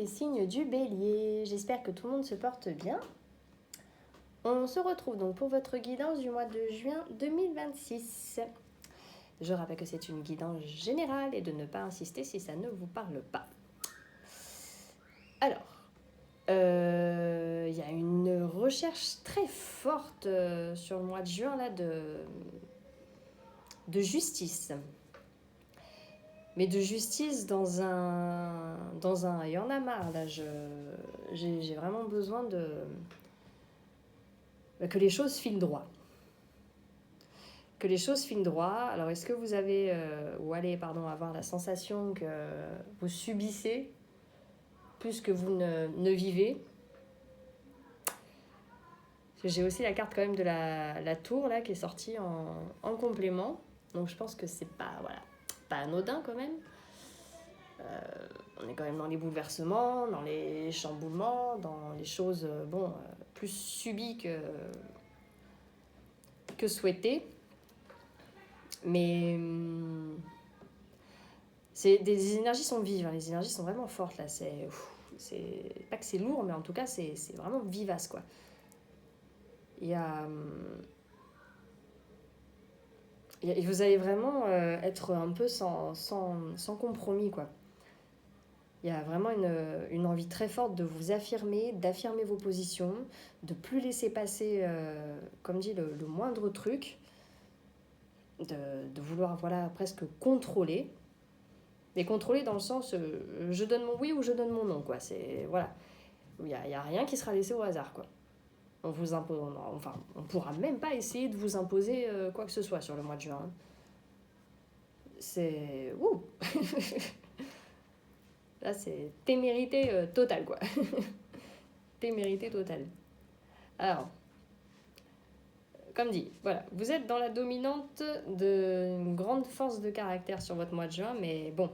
les signes du Bélier. J'espère que tout le monde se porte bien. On se retrouve donc pour votre guidance du mois de juin 2026. Je rappelle que c'est une guidance générale et de ne pas insister si ça ne vous parle pas. Alors, y a une recherche très forte sur le mois de juin là, de justice. Mais de justice dans un... Il y en a marre, là. J'ai vraiment besoin que les choses filent droit. Que les choses filent droit. Alors, est-ce que vous avez... avoir la sensation que vous subissez plus que vous ne vivez? J'ai aussi la carte quand même de la tour, là, qui est sortie en complément. Donc, je pense que c'est pas anodin quand même. On est quand même dans les bouleversements, dans les chamboulements, dans les choses plus subies que souhaitées. Mais des énergies sont vives, hein. Les énergies sont vraiment fortes là. C'est pas que c'est lourd, mais en tout cas c'est vraiment vivace quoi. Il y a vous allez vraiment être un peu sans compromis quoi. Il y a vraiment une envie très forte de vous affirmer, d'affirmer vos positions, de plus laisser passer, comme dit, le moindre truc, de vouloir presque contrôler. Mais contrôler dans le sens, je donne mon oui ou je donne mon non, quoi. C'est, voilà. Il n'y a rien qui sera laissé au hasard, quoi. On pourra même pas essayer de vous imposer quoi que ce soit sur le mois de juin. C'est... Ouh. Là, c'est témérité totale, quoi. Témérité totale. Alors, comme dit, voilà, vous êtes dans la dominante d'une grande force de caractère sur votre mois de juin, mais bon,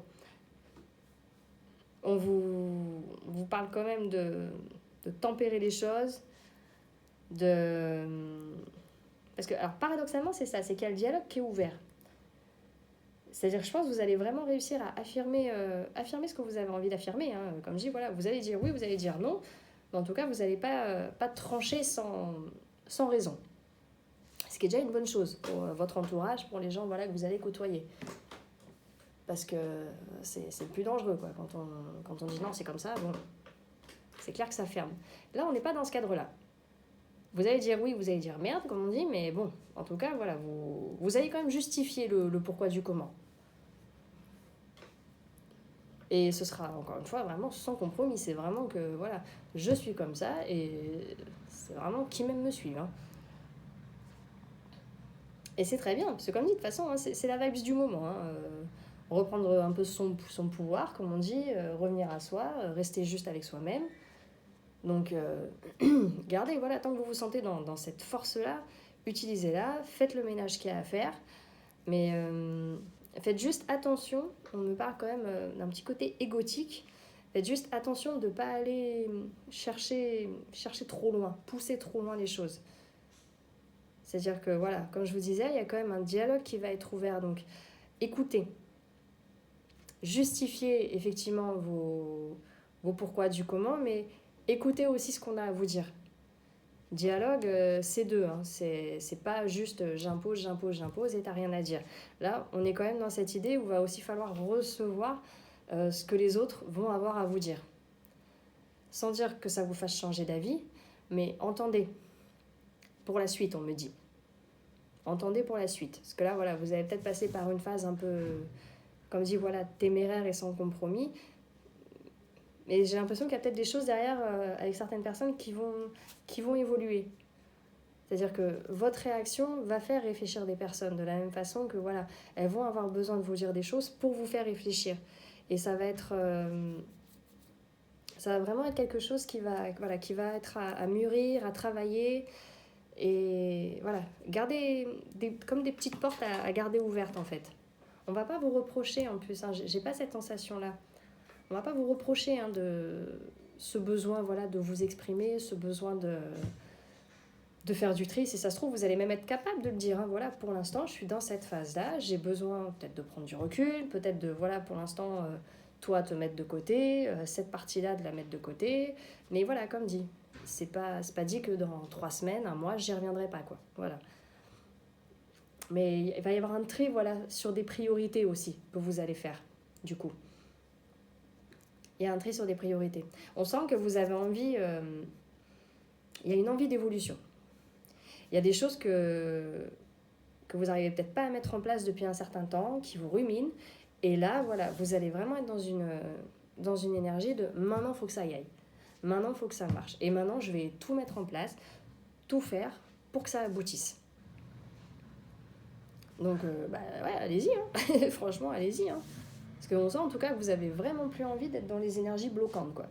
on vous parle quand même de tempérer les choses, parce que, alors, paradoxalement, c'est ça, c'est qu'il y a le dialogue qui est ouvert. C'est-à-dire que je pense que vous allez vraiment réussir à affirmer ce que vous avez envie d'affirmer. Hein. Comme je dis, voilà, vous allez dire oui, vous allez dire non. Mais en tout cas, vous n'allez pas trancher sans raison. Ce qui est déjà une bonne chose pour votre entourage, pour les gens que vous allez côtoyer. Parce que c'est le plus dangereux. Quoi. Quand on dit non, c'est comme ça, bon, c'est clair que ça ferme. Là, on n'est pas dans ce cadre-là. Vous allez dire oui, vous allez dire merde, comme on dit, mais bon, en tout cas, voilà, vous allez quand même justifier le pourquoi du comment. Et ce sera, encore une fois, vraiment sans compromis. C'est vraiment que, voilà, je suis comme ça et c'est vraiment qui m'aime me suivre. Hein. Et c'est très bien, parce que comme dit, de toute façon, hein, c'est la vibes du moment. Hein. Reprendre un peu son pouvoir, comme on dit, revenir à soi, rester juste avec soi-même. Donc, gardez, voilà, tant que vous vous sentez dans cette force-là, utilisez-la, faites le ménage qu'il y a à faire. Mais faites juste attention, on me parle quand même d'un petit côté égotique, faites juste attention de ne pas aller chercher trop loin, pousser trop loin les choses. C'est-à-dire que, voilà, comme je vous disais, il y a quand même un dialogue qui va être ouvert. Donc, écoutez, justifiez effectivement vos pourquoi du comment, mais écoutez aussi ce qu'on a à vous dire. Dialogue, c'est deux. Hein. C'est pas juste j'impose et t'as rien à dire. Là, on est quand même dans cette idée où il va aussi falloir recevoir ce que les autres vont avoir à vous dire. Sans dire que ça vous fasse changer d'avis, mais entendez. Pour la suite, on me dit. Entendez pour la suite. Parce que là, voilà, vous avez peut-être passé par une phase un peu, comme dit, voilà, téméraire et sans compromis. Mais j'ai l'impression qu'il y a peut-être des choses derrière avec certaines personnes qui vont évoluer. C'est-à-dire que votre réaction va faire réfléchir des personnes de la même façon que, voilà, elles vont avoir besoin de vous dire des choses pour vous faire réfléchir. Et ça va vraiment être quelque chose qui va être à mûrir, à travailler. Et voilà, gardez comme des petites portes à garder ouvertes en fait. On va pas vous reprocher en plus, hein, j'ai pas cette sensation-là. On va pas vous reprocher hein, de ce besoin de vous exprimer, ce besoin de faire du tri. Si ça se trouve, vous allez même être capable de le dire. Hein, voilà, pour l'instant, je suis dans cette phase-là. J'ai besoin peut-être de prendre du recul, peut-être de, pour l'instant, toi te mettre de côté, cette partie-là de la mettre de côté. Mais voilà, comme dit, c'est pas dit que dans 3 semaines, un mois, j'y reviendrai pas, quoi. Voilà. Mais il va y avoir un tri, voilà, sur des priorités aussi que vous allez faire, du coup. Il y a un tri sur des priorités. On sent que vous avez envie... il y a une envie d'évolution. Il y a des choses que vous n'arrivez peut-être pas à mettre en place depuis un certain temps, qui vous ruminent. Et là, voilà, vous allez vraiment être dans une énergie de maintenant, il faut que ça y aille. Maintenant, il faut que ça marche. Et maintenant, je vais tout mettre en place, tout faire pour que ça aboutisse. Donc, ouais, allez-y. Hein. Franchement, allez-y. Hein. Parce qu'on sent en tout cas que vous avez vraiment plus envie d'être dans les énergies bloquantes, quoi.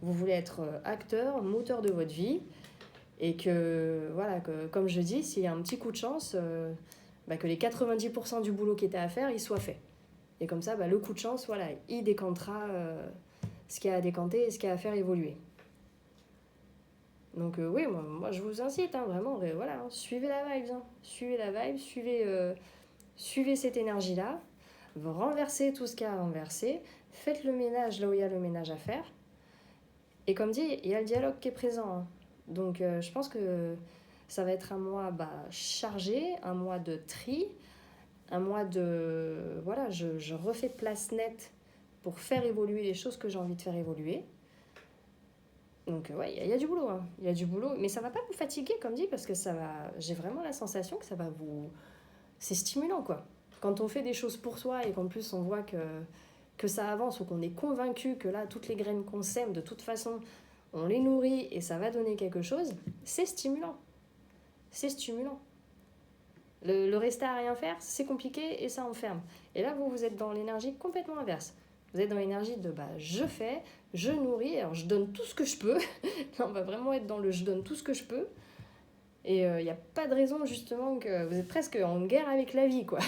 Vous voulez être acteur, moteur de votre vie. Et que, voilà, que, comme je dis, s'il y a un petit coup de chance, que les 90% du boulot qui était à faire, il soit fait. Et comme ça, le coup de chance, voilà, il décantera ce qu'il y a à décanter et ce qu'il y a à faire évoluer. Donc oui, moi je vous incite, hein, vraiment, voilà, hein, suivez la vibe, hein, suivez la vibe, suivez cette énergie-là, renversez tout ce qu'il y a à renverser, faites le ménage là où il y a le ménage à faire. Et comme dit, il y a le dialogue qui est présent, hein. Donc je pense que ça va être un mois chargé, un mois de tri, un mois de... Voilà, je refais place nette pour faire évoluer les choses que j'ai envie de faire évoluer. Donc ouais, il y a du boulot, hein. Il y a du boulot, mais ça va pas vous fatiguer, comme dit, parce que ça va... J'ai vraiment la sensation que ça va vous... C'est stimulant, quoi. Quand on fait des choses pour soi et qu'en plus on voit que ça avance ou qu'on est convaincu que là, toutes les graines qu'on sème, de toute façon, on les nourrit et ça va donner quelque chose, c'est stimulant. C'est stimulant. Le rester à rien faire, c'est compliqué et ça enferme. Et là, vous êtes dans l'énergie complètement inverse. Vous êtes dans l'énergie de je fais, je nourris, alors je donne tout ce que je peux. Là, on va vraiment être dans le je donne tout ce que je peux. Et il n'y a pas de raison, justement, que vous êtes presque en guerre avec la vie, quoi.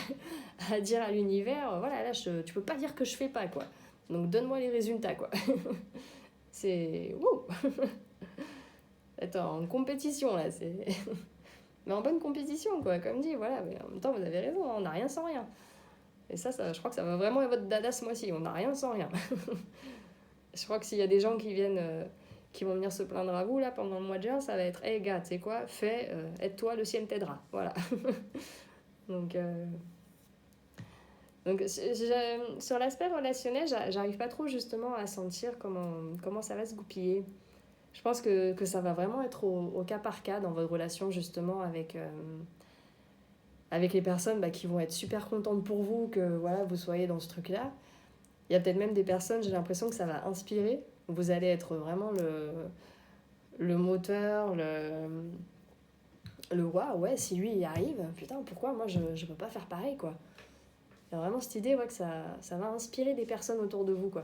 À dire à l'univers, voilà, là, tu peux pas dire que je fais pas, quoi. Donc donne-moi les résultats, quoi. C'est... Wouh. Attends, en compétition, là, c'est... Mais en bonne compétition, quoi, comme dit, voilà. Mais en même temps, vous avez raison, on n'a rien sans rien. Et ça, je crois que ça va vraiment être votre dada ce mois-ci. On n'a rien sans rien. Je crois que s'il y a des gens qui viennent, qui vont venir se plaindre à vous, là, pendant le mois de juin, ça va être, hey, gars, tu sais quoi, fais, aide-toi, le ciel t'aidera. Voilà. Donc sur l'aspect relationnel, j'arrive pas trop, justement, à sentir comment ça va se goupiller. Je pense que ça va vraiment être au cas par cas dans votre relation, justement, avec les personnes qui vont être super contentes pour vous, que voilà, vous soyez dans ce truc-là. Il y a peut-être même des personnes, j'ai l'impression que ça va inspirer. Vous allez être vraiment le moteur, le waouh, ouais, si lui y arrive, putain, pourquoi moi je peux pas faire pareil, quoi. Il y a vraiment cette idée, ouais, que ça va inspirer des personnes autour de vous, quoi.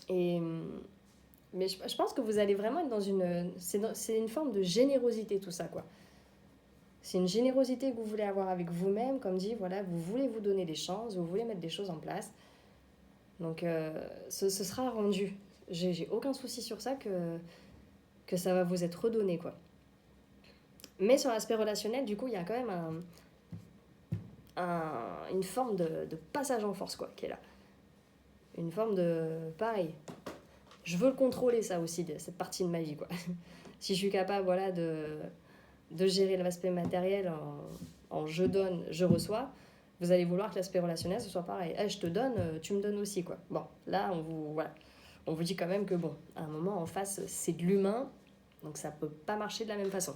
Mais je pense que vous allez vraiment être dans une... C'est une forme de générosité, tout ça, quoi. C'est une générosité que vous voulez avoir avec vous-même, comme dit, voilà, vous voulez vous donner des chances, vous voulez mettre des choses en place. Donc, ce sera rendu. J'ai aucun souci sur ça que ça va vous être redonné, quoi. Mais sur l'aspect relationnel, du coup, il y a quand même une forme de passage en force, quoi, qui est là. Une forme de... Pareil. Je veux le contrôler, ça aussi, cette partie de ma vie, quoi. Si je suis capable, voilà, de gérer l'aspect matériel en je donne, je reçois, vous allez vouloir que l'aspect relationnel, ce soit pareil. Hey, je te donne, tu me donnes aussi, quoi. Bon, là, on vous dit quand même que, bon, à un moment, en face, c'est de l'humain, donc ça peut pas marcher de la même façon.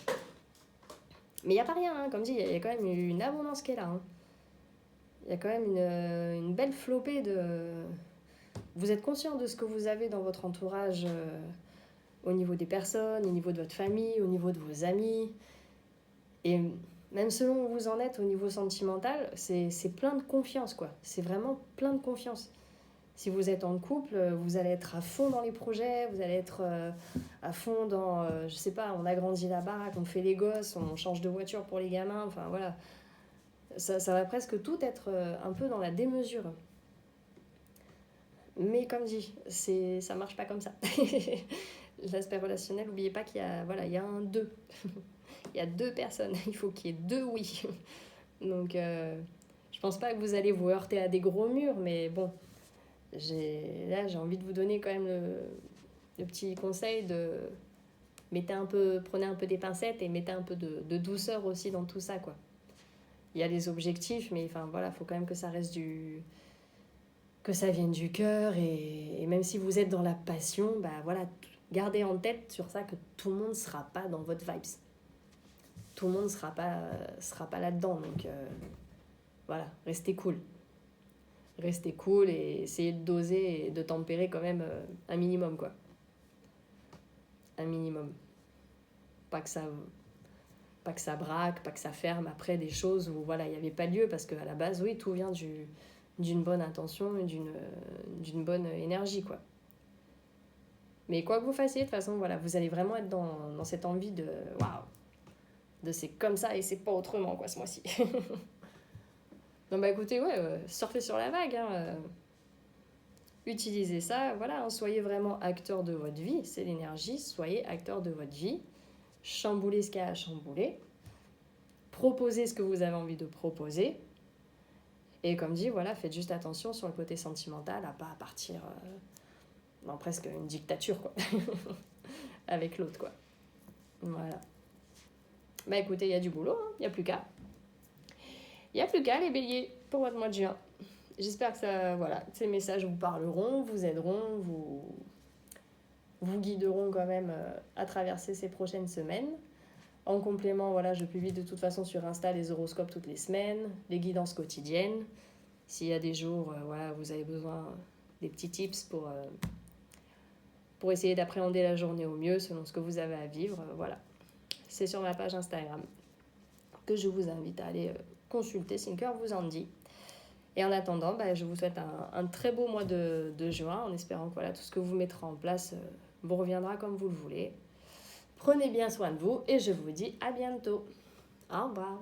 Mais il n'y a pas rien, hein, comme dit, il y a quand même une abondance qui est là. Hein. Il y a quand même une belle flopée de... Vous êtes conscient de ce que vous avez dans votre entourage au niveau des personnes, au niveau de votre famille, au niveau de vos amis. Et même selon où vous en êtes au niveau sentimental, c'est plein de confiance, quoi. C'est vraiment plein de confiance. Si vous êtes en couple, vous allez être à fond dans les projets, vous allez être à fond dans, je sais pas, on agrandit la baraque, on fait les gosses, on change de voiture pour les gamins, enfin voilà. Ça va presque tout être un peu dans la démesure. Mais comme dit, ça marche pas comme ça. L'aspect relationnel, n'oubliez pas qu'il y a, voilà, il y a un deux. Il y a deux personnes, il faut qu'il y ait deux oui. Donc, je pense pas que vous allez vous heurter à des gros murs, mais bon, Là, j'ai envie de vous donner quand même le petit conseil de prenez un peu des pincettes et mettez un peu de douceur aussi dans tout ça, quoi. Il y a les objectifs, mais enfin voilà, faut quand même que ça reste que ça vienne du cœur, et même si vous êtes dans la passion, bah voilà, gardez en tête sur ça que tout le monde ne sera pas dans votre vibes. Tout le monde ne sera pas là-dedans, donc voilà, restez cool. Restez cool et essayez de doser et de tempérer quand même un minimum, quoi. Un minimum. Pas que ça braque, pas que ça ferme après des choses où voilà, il n'y avait pas lieu, parce qu'à la base, oui, tout vient d'une bonne intention et d'une bonne énergie, quoi. Mais quoi que vous fassiez, de toute façon, voilà, vous allez vraiment être dans cette envie de waouh, de c'est comme ça et c'est pas autrement, quoi, ce mois-ci. Donc, bah écoutez, ouais, surfez sur la vague, hein, utilisez ça, voilà, hein, soyez vraiment acteur de votre vie, c'est l'énergie, soyez acteur de votre vie, chamboulez ce qu'il y a à chambouler, proposez ce que vous avez envie de proposer, et comme dit, voilà, faites juste attention sur le côté sentimental, à pas partir dans presque une dictature, quoi, avec l'autre, quoi. Voilà. Bah écoutez, il y a du boulot, hein, il n'y a plus qu'à. Il n'y a plus qu'à, les béliers, pour votre mois de juin. J'espère que ça, voilà, ces messages vous parleront, vous aideront, vous guideront quand même à traverser ces prochaines semaines. En complément, voilà, je publie de toute façon sur Insta les horoscopes toutes les semaines, les guidances quotidiennes. S'il y a des jours, voilà, vous avez besoin des petits tips pour essayer d'appréhender la journée au mieux selon ce que vous avez à vivre, voilà. C'est sur ma page Instagram que je vous invite à aller consulter si le cœur vous en dit. Et en attendant, bah, je vous souhaite un très beau mois de juin, en espérant que voilà, tout ce que vous mettrez en place vous reviendra comme vous le voulez. Prenez bien soin de vous et je vous dis à bientôt. Au revoir.